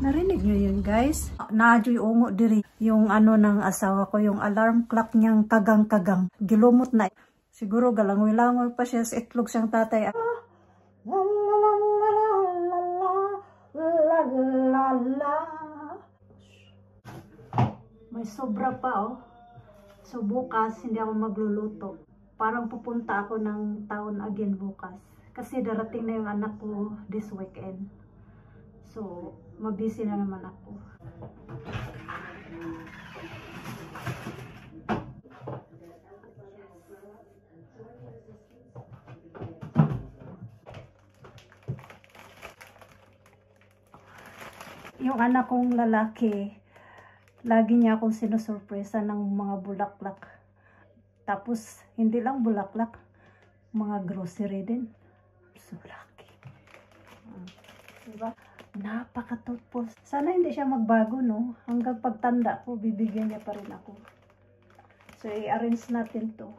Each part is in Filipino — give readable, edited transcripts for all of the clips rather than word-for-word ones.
Narinig nyo yun, guys? Naadyo'y ungo diri. Yung ano ng asawa ko, yung alarm clock niyang kagang-kagang. Gilumot na. Siguro galangoy-langoy pa siya sa itlog siyang tatay. May sobra pa, oh. So bukas, hindi ako magluluto. Parang pupunta ako ng town again bukas. Kasi darating na yung anak ko this weekend. So, mabisi na naman ako. Yung anak kong lalaki, lagi niya akong sinusurpresa ng mga bulaklak. Tapos, hindi lang bulaklak, mga grocery din. So, lucky. Diba? Napaka-thoughtful. Sana hindi siya magbago, no? Hanggang pagtanda ko, bibigyan niya pa rin ako. So, i-arrange natin to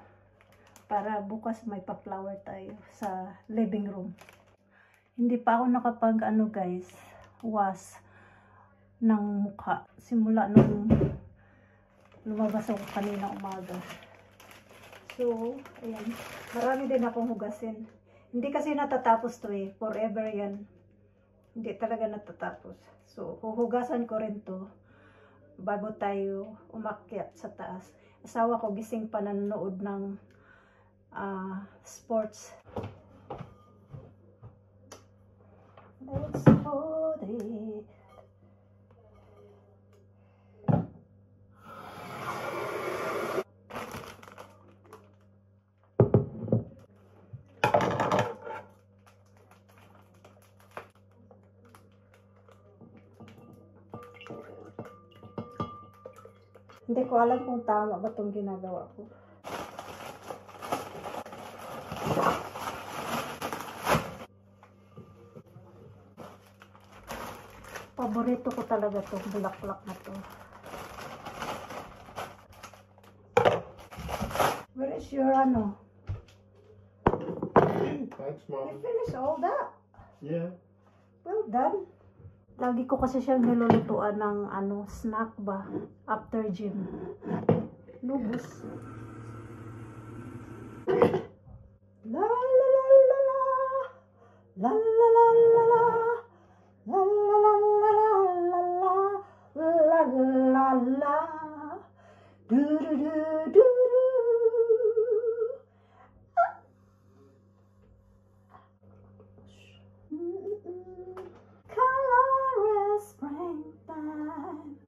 para bukas may pa-flower tayo sa living room. Hindi pa ako nakapag, guys, wash ng mukha. Simula nung lumabas ako kanina umaga. So, ayan. Marami din akong hugasin. Hindi kasi natatapos to eh. Forever yan. Hindi talaga natatapos. So, huhugasan ko rin to bago tayo umakyat sa taas. Asawa ko gising pa nanonood ng sports. Let's hold it. Hindi ko alam kung tama ba itong ginagawa ko. Paborito ko talaga itong bulaklak na to. Where is your ano? Thanks, Mom. You finished all that? Yeah. Well done. Lagi ko kasi siyang nilulutuan ng snack ba after gym. Lubos. La la la la la. La la la la la. La la la la la la. La la la. Du du du du. Springtime.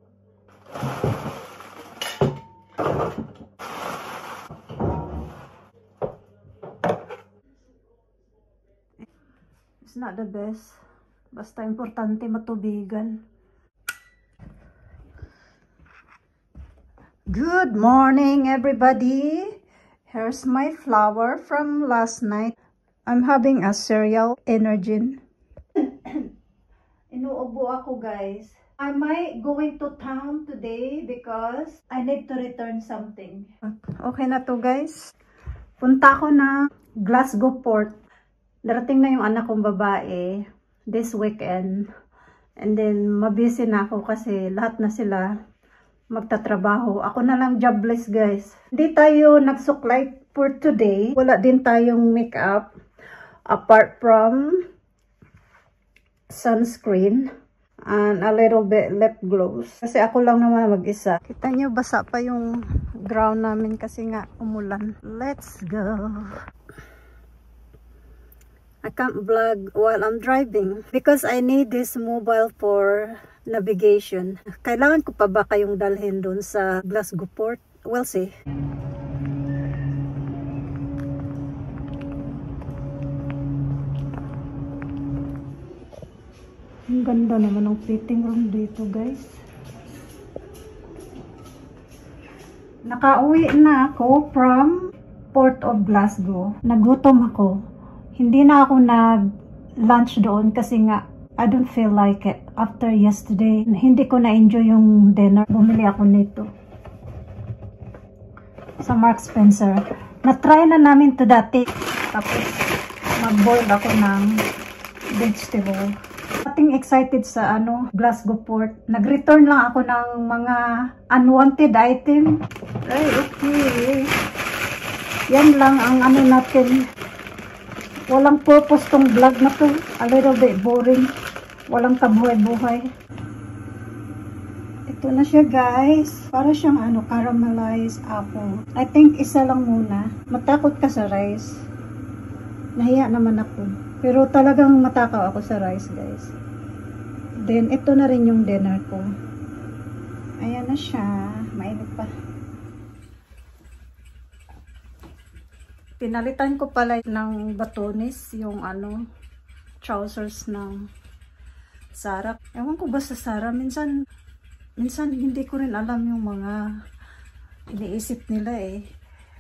It's not the best. Basta importante matubigan. Good morning, everybody. Here's my flower from last night. I'm having a cereal energy. Inuubo ako, guys. I might going to town today because I need to return something. Okay na to, guys. Punta ako na Glasgow Port. Darating na yung anak kong babae this weekend. And then, mabisi na ako kasi lahat na sila magtatrabaho. Ako na lang jobless, guys. Hindi tayo nagsuklay for today. Wala din tayong makeup apart from sunscreen and a little bit lip gloss. Kasi ako lang naman mag-isa. Kita nyo, basa pa yung ground namin kasi nga umulan. Let's go! I can't vlog while I'm driving because I need this mobile for navigation. Kailangan ko pa ba kayong dalhin dun sa Glasgow Port? We'll see. Ang ganda naman ng fitting room dito, guys. Nakauwi na ako from Port of Glasgow. Nagutom ako. Hindi na ako nag-lunch doon kasi nga I don't feel like it. After yesterday, hindi ko na-enjoy yung dinner. Bumili ako nito sa Mark Spencer. Na-try na namin to dati. Tapos mag-boil ako ng vegetable. nothing excited sa Glasgow Port. Nag-return lang ako ng mga unwanted item. Ay, okay. Yan lang ang natin. Walang purpose tong vlog na to. A little bit boring. Walang kabuhay-buhay. Ito na siya, guys. Para siyang caramelized apple. I think isa lang muna. Matakot ka sa rice. Nahiya naman ako. Pero talagang matakaw ako sa rice, guys. Then, ito na rin yung dinner ko. Ayan na siya. Mainit pa. Pinalitan ko pala ng batones yung trousers ng Zara. Ewan ko ba sa Zara, minsan hindi ko rin alam yung mga iniisip nila eh.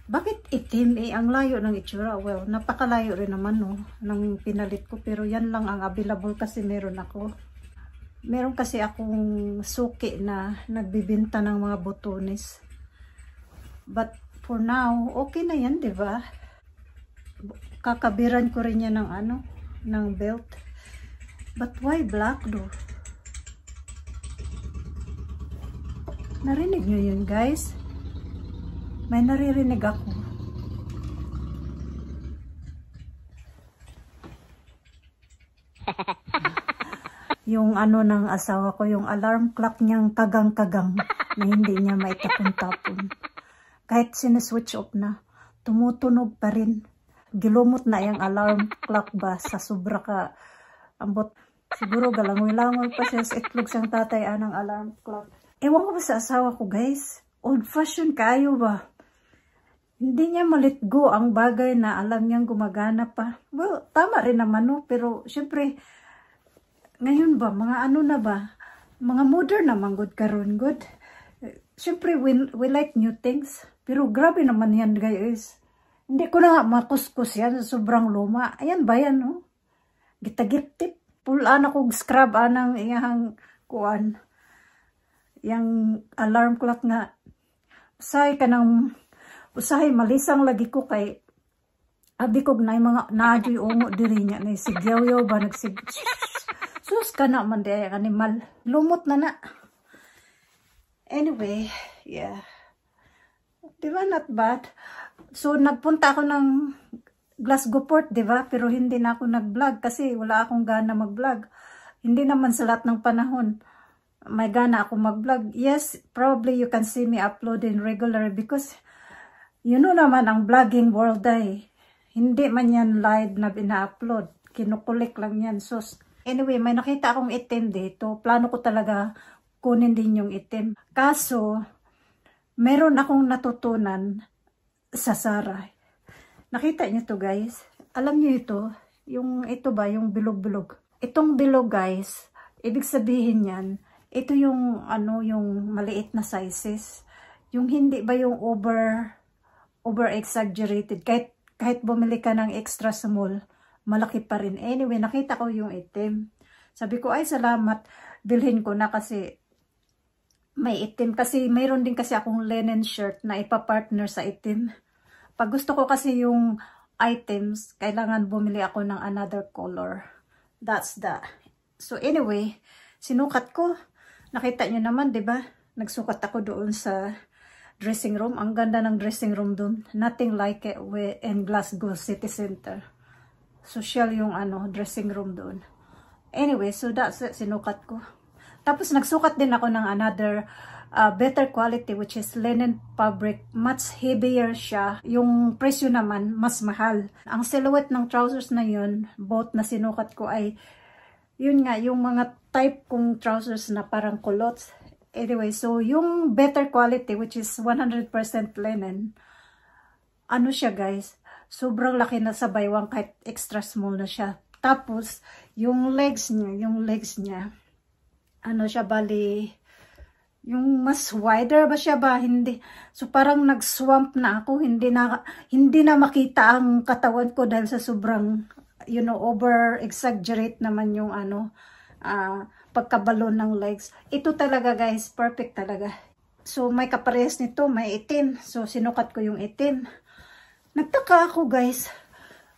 Bakit itim eh? Ang layo ng itsura. Well, napakalayo rin naman ng pinalit ko. Pero yan lang ang available kasi meron ako. Meron kasi akong suki na nagbibenta ng mga botones. But for now, okay na yan, di ba? Kakabiran ko rin yan ng belt. But why black though? Narinig nyo yun, guys? May naririnig ako. Yung ng asawa ko, yung alarm clock niyang kagang-kagang na hindi niya maitapon-tapon. Kahit sineswitch off na, tumutunog pa rin. Gilumot na yung alarm clock ba sa sobra ka ambot. Siguro galangoy-langoy pa siya sa itlog siyang tatay ng alarm clock. Ewan ko ba sa asawa ko, guys? Old-fashioned kayo ba? Hindi niya ma-let go ang bagay na alam niyang gumagana pa. Well, tama rin naman pero syempre, ngayon ba, mga na ba? Mga modern naman good karon good. Syempre, we like new things. Pero grabe naman yan, guys. Hindi ko na nga makuskus yan sa sobrang luma. Ayan ba yan, Gitagip-tip. Pulaan ako scrub anang iyang kuan. Yang alarm clock nga. Usahay malisang lagi ko kay abi kog na mga nadyoy ungo diri niya na sigyaw-yaw ba sus ka na man di ay animal lumot na. Anyway, yeah, diba, not bad. So nagpunta ako ng Glasgow Port, diba, pero hindi na ako nag-vlog kasi wala akong gana mag-vlog. Hindi naman sa lahat ng panahon may gana ako mag-vlog. Yes, probably you can see me uploading regular because naman ang vlogging world ay hindi man yan live na bina-upload. Kinukulik lang yan. So, anyway, may nakita akong itim dito. Plano ko talaga kunin din yung itim. Kaso, meron akong natutunan sa Zara. Nakita niyo to, guys? Alam niyo ito? Ito ba? Yung bilog-bilog. Itong bilog, guys, ibig sabihin yan, ito yung yung maliit na sizes. Yung hindi ba yung over-exaggerated. Kahit bumili ka ng extra small, malaki pa rin. Anyway, nakita ko yung itim. Sabi ko, ay salamat, bilhin ko na kasi may itim. Kasi mayroon din kasi akong linen shirt na ipapartner sa itim. Pag gusto ko kasi yung items, kailangan bumili ako ng another color. That's that. So anyway, sinukat ko. Nakita nyo naman, diba? Nagsukat ako doon sa dressing room. Ang ganda ng dressing room doon. Nothing like it in Glasgow City Center. Social yung dressing room doon. Anyway, so that's it. Sinukat ko. Tapos nagsukat din ako ng another better quality which is linen fabric. Much heavier siya. Yung presyo naman mas mahal. Ang silhouette ng trousers na yun, both na sinukat ko ay yun nga, yung mga type kong trousers na parang culottes. Anyway, so yung better quality which is 100% linen, siya, guys, sobrang laki na sa baywang kahit extra small na siya. Tapos yung legs niya siya, bali yung mas wider ba siya ba? Hindi. So parang nag-swamp na ako, hindi na makita ang katawan ko dahil sa sobrang over exaggerate naman yung pagkabalon ng legs. Ito talaga, guys, perfect talaga. So may kaparehas nito, may itim. So sinukat ko yung itim. Nagtaka ako, guys.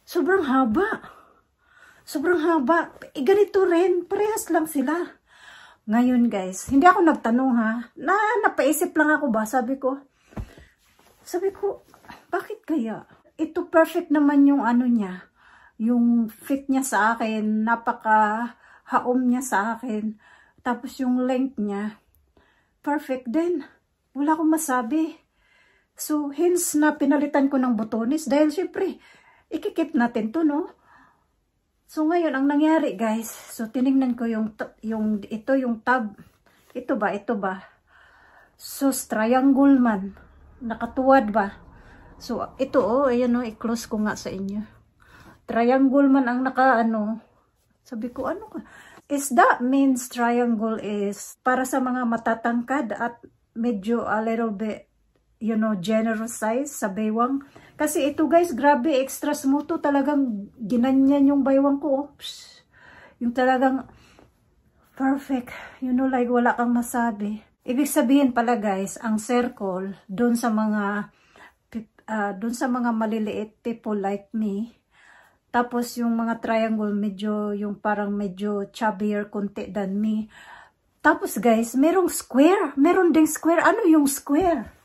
Sobrang haba. Sobrang haba. Ganito rin. Parehas lang sila. Ngayon guys, hindi ako nagtanong ha. Napaisip lang ako ba? Sabi ko, bakit kaya? Ito perfect naman yung ano niya. Yung fit niya sa akin. Napaka-haom niya sa akin. Tapos yung length niya. Perfect din. Wala akong masabi. So, hence na pinalitan ko ng botones. Dahil syempre, ikikip natin to, no? So, ngayon, ang nangyari, guys. So, tinignan ko yung tab. Ito ba? So, triangle man. Nakatuwad ba? So, ito, ayan, i-close ko nga sa inyo. Triangle man ang Sabi ko, ano ka? That means triangle is para sa mga matatangkad at medyo a little bit, generous size sa baywang. Kasi ito guys, grabe, extra smooth to. Talagang ginanyan yung baywang ko. Yung talagang perfect. Like wala kang masabi. Ibig sabihin pala guys, ang circle, doon sa mga maliliit people like me. Tapos yung mga triangle, parang medyo chubbier konti than me. Tapos guys, merong square. Meron ding square. Ano yung square?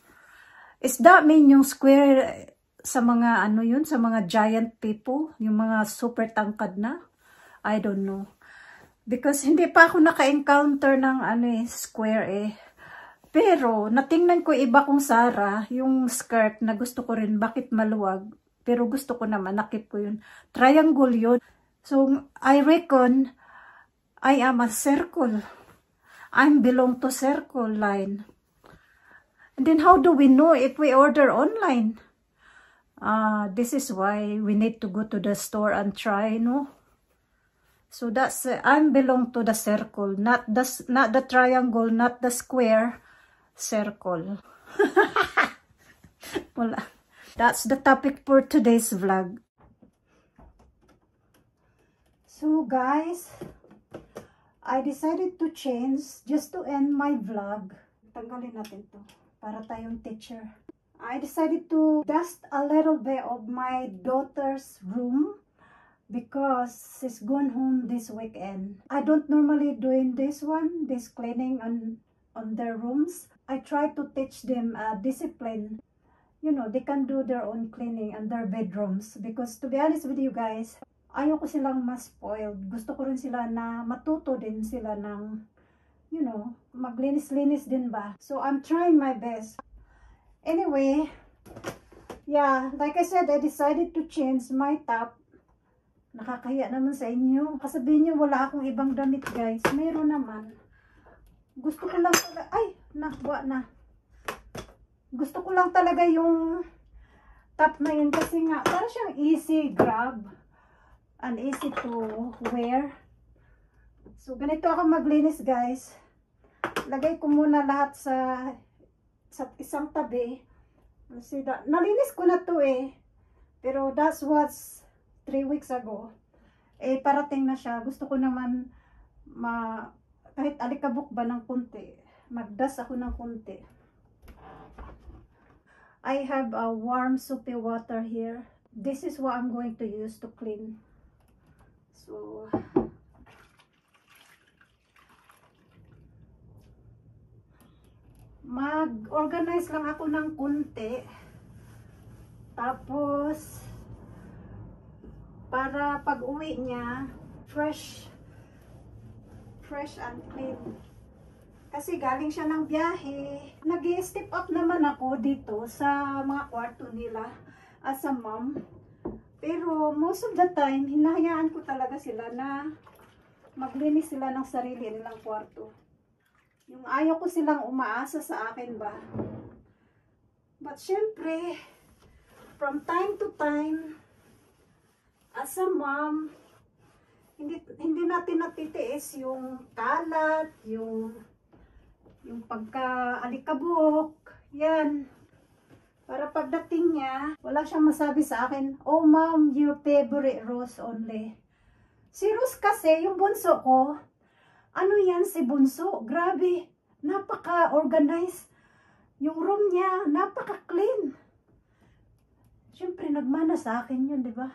Is that mean yung square sa mga sa mga giant people? Yung mga super tangkad na? I don't know. Because hindi pa ako naka-encounter ng square . Pero natingnan ko iba kong Sarah, yung skirt na gusto ko rin, bakit maluwag? Pero gusto ko naman, nakip ko yun. Triangle yun. So, I reckon, I am a circle. I belong to circle line. And then how do we know if we order online? This is why we need to go to the store and try, no? So that's I belong to the circle, not the triangle, not the square, circle. Wala. That's the topic for today's vlog. So guys, I decided to change just to end my vlog. Tanggalin natin to para tayong teacher. I decided to dust a little bit of my daughter's room because she's gone home this weekend. I don't normally doing this cleaning on their rooms. I try to teach them discipline. They can do their own cleaning on their bedrooms because to be honest with you guys, ayoko silang ma-spoiled. Gusto ko rin sila na matuto din sila ng maglinis-linis din ba. So I'm trying my best. Anyway, yeah, like I said, I decided to change my top. Nakakahiya naman sa inyo. Kasabihin nyo, wala akong ibang damit, guys. Meron naman. Gusto ko lang talaga, Gusto ko lang talaga yung top na yun kasi nga, para siyang easy grab and easy to wear. So, ganito ako maglinis, guys. Lagay ko muna lahat sa isang tabi. Nalinis ko na to pero that was 3 weeks ago. Parating na siya. Gusto ko naman kahit alikabok ba ng kunti, magdas ako ng kunti. I have a warm soapy water here. This is what I'm going to use to clean. So, mag-organize lang ako ng kunti. Tapos, para pag uwi niya, fresh and clean. Kasi galing siya ng biyahe. Nag-step up naman ako dito sa mga kwarto nila as a mom. Pero most of the time, hinahayaan ko talaga sila na maglinis sila ng sarili nilang kwarto. Yung ayaw ko silang umaasa sa akin ba. But syempre, from time to time, as a mom, hindi natin natitiis yung kalat, yung pagka-alikabok, yan. Para pagdating niya, wala siyang masabi sa akin, "Oh mom, your favorite Rose only." Si Rose kasi, yung bunso ko, ano yan si bunso? Grabe, napaka-organized. Yung room niya, napaka-clean. Siyempre, nagmana sa akin yun, di ba?